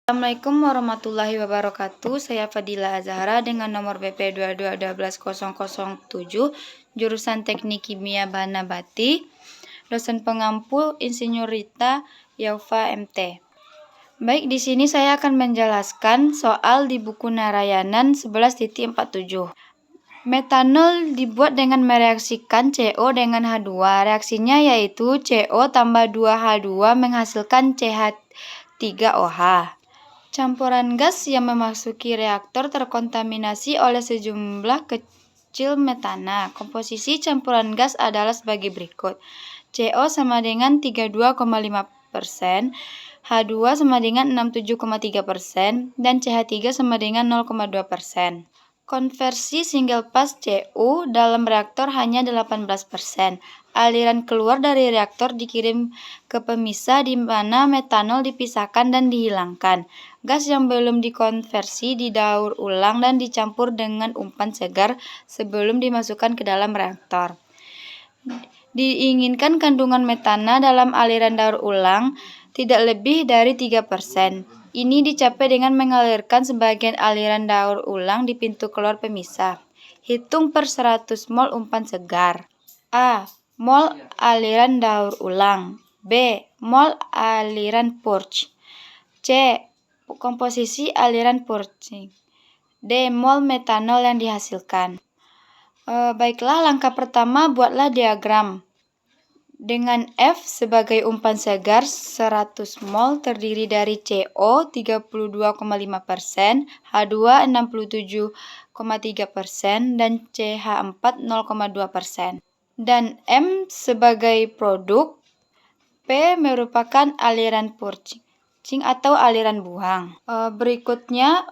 Assalamualaikum warahmatullahi wabarakatuh. Saya Fadila Azahra dengan nomor BP 2212007, jurusan Teknik Kimia Bahan Nabati, dosen pengampu Insinyur Rita Yaufa MT. Baik, di sini saya akan menjelaskan soal di buku Narayanan 11.47. Metanol dibuat dengan mereaksikan CO dengan H2. Reaksinya yaitu CO tambah 2H2 menghasilkan CH3OH. Campuran gas yang memasuki reaktor terkontaminasi oleh sejumlah kecil metana. Komposisi campuran gas adalah sebagai berikut. CO sama dengan 32,5%, H2 sama dengan 67,3%, dan CH3 sama dengan 0,2%. Konversi single pass CU dalam reaktor hanya 18%. Aliran keluar dari reaktor dikirim ke pemisah di mana metanol dipisahkan dan dihilangkan. Gas yang belum dikonversi didaur ulang dan dicampur dengan umpan segar sebelum dimasukkan ke dalam reaktor. Diinginkan kandungan metana dalam aliran daur ulang tidak lebih dari 3%. Ini dicapai dengan mengalirkan sebagian aliran daur ulang di pintu keluar pemisah. Hitung per 100 mol umpan segar. A. Mol aliran daur ulang. B. Mol aliran purge. C. Komposisi aliran purging. D. Mol metanol yang dihasilkan. Baiklah, langkah pertama buatlah diagram. Dengan F sebagai umpan segar 100 mol terdiri dari CO 32,5%, H2 67,3%, dan CH4 0,2%. Dan M sebagai produk, P merupakan aliran purging atau aliran buang. Berikutnya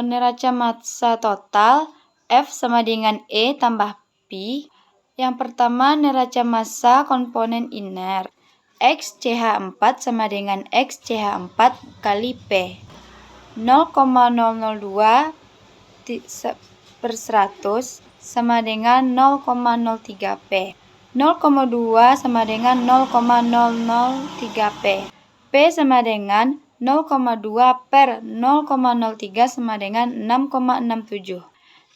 neraca massa total F sama dengan E tambah Pi. Yang pertama, neraca massa komponen iner. XCH4 sama dengan XCH4 kali P. 0,002 per 100 sama dengan 0,03 P. 0,2 sama dengan 0,003 P. P sama dengan 0,2 per 0,03 sama dengan 6,67.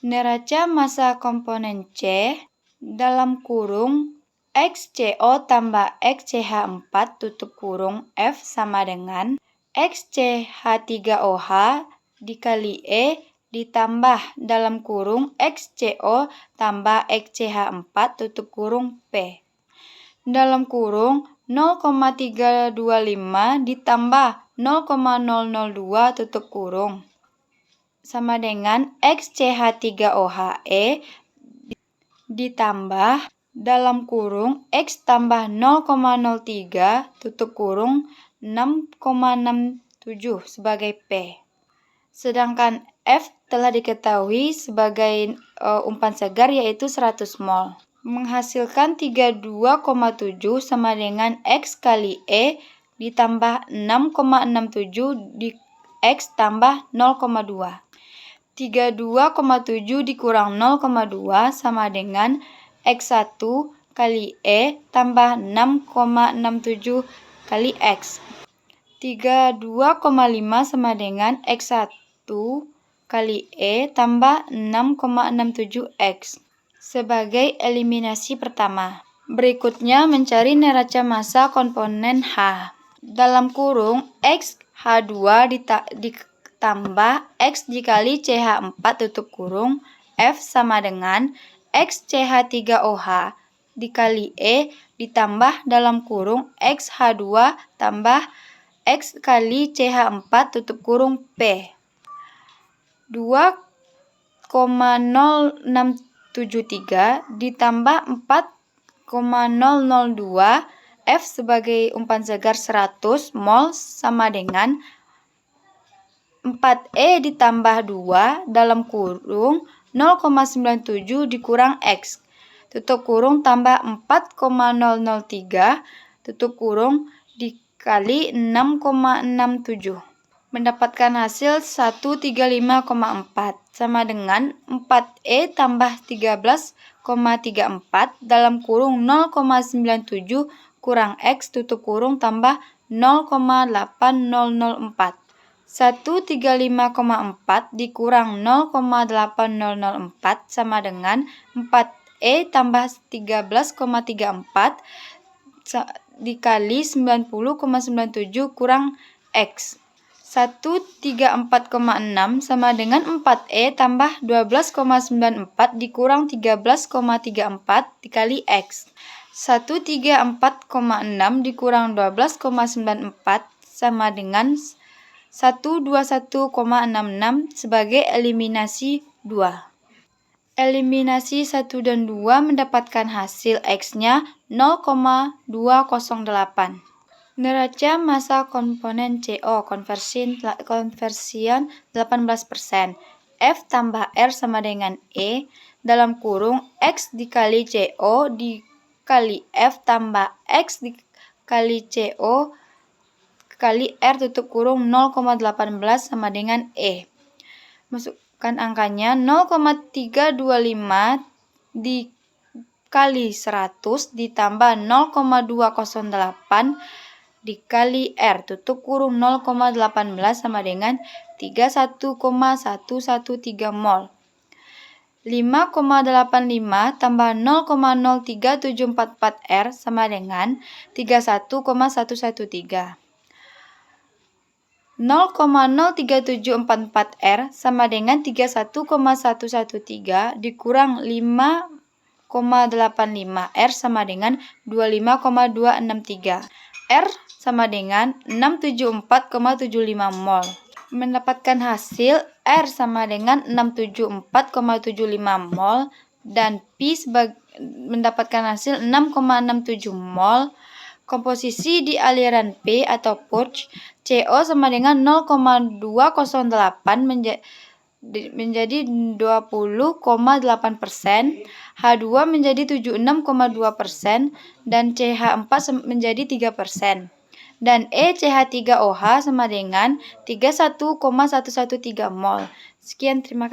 Neraca massa komponen C dalam kurung XCO tambah XCH4 tutup kurung F sama dengan XCH3OH dikali E ditambah dalam kurung XCO tambah XCH4 tutup kurung P. Dalam kurung 0,325 ditambah 0,002 tutup kurung sama dengan XCH3OHE ditambah dalam kurung X tambah 0,03 tutup kurung 6,67 sebagai P. Sedangkan F telah diketahui sebagai umpan segar yaitu 100 mol. Menghasilkan 32,7 sama dengan X kali E ditambah 6,67 di X tambah 0,2. 32,7 dikurang 0,2 sama dengan X1 kali E tambah 6,67 kali X. 32,5 sama dengan X1 kali E tambah 6,67 X. Sebagai eliminasi pertama. Berikutnya mencari neraca massa komponen H. Dalam kurung X H2 ditambah X dikali CH4 tutup kurung F sama dengan X CH3OH dikali E ditambah dalam kurung X H2 tambah X kali CH4 tutup kurung P. 2,0673 ditambah 4,002 F sebagai umpan segar 100 mol sama dengan 4E ditambah 2 dalam kurung 0,97 dikurang X tutup kurung tambah 4,003 tutup kurung dikali 6,67. Mendapatkan hasil 135,4 sama dengan 4E tambah 13,34 dalam kurung 0,97 kurang X tutup kurung tambah 0,8004 135,4 dikurang 0,8004 sama dengan 4E tambah 13,34 dikali 90,97 kurang X. 134,6 sama dengan 4E tambah 12,94 dikurang 13,34 dikali X. 134,6 dikurang 12,94 sama dengan 121,66 sebagai eliminasi 2. Eliminasi 1 dan 2 mendapatkan hasil X-nya 0,208. Neraca massa komponen CO konversian 18%. F tambah R sama dengan E dalam kurung X dikali CO dikali F tambah X dikali CO kali R tutup kurung 0,18 sama dengan E. Masukkan angkanya 0,325 dikali 100 ditambah 0,208 dikali R tutup kurung 0,18 sama dengan 31,113 mol. 5,85 tambah 0,03744 R sama dengan 31,113. 0,03744 R sama dengan 31,113 dikurang 5,85 R sama dengan 25,263. R sama dengan 674,75 mol. Mendapatkan hasil R sama dengan 674,75 mol dan P mendapatkan hasil 6,67 mol. Komposisi di aliran P atau purge CO sama dengan 0,208 menjadi 20,8%, H2 menjadi 76,2% dan CH4 menjadi 3%. Dan ECH3OH sama dengan 31,113 mol. Sekian, terima kasih.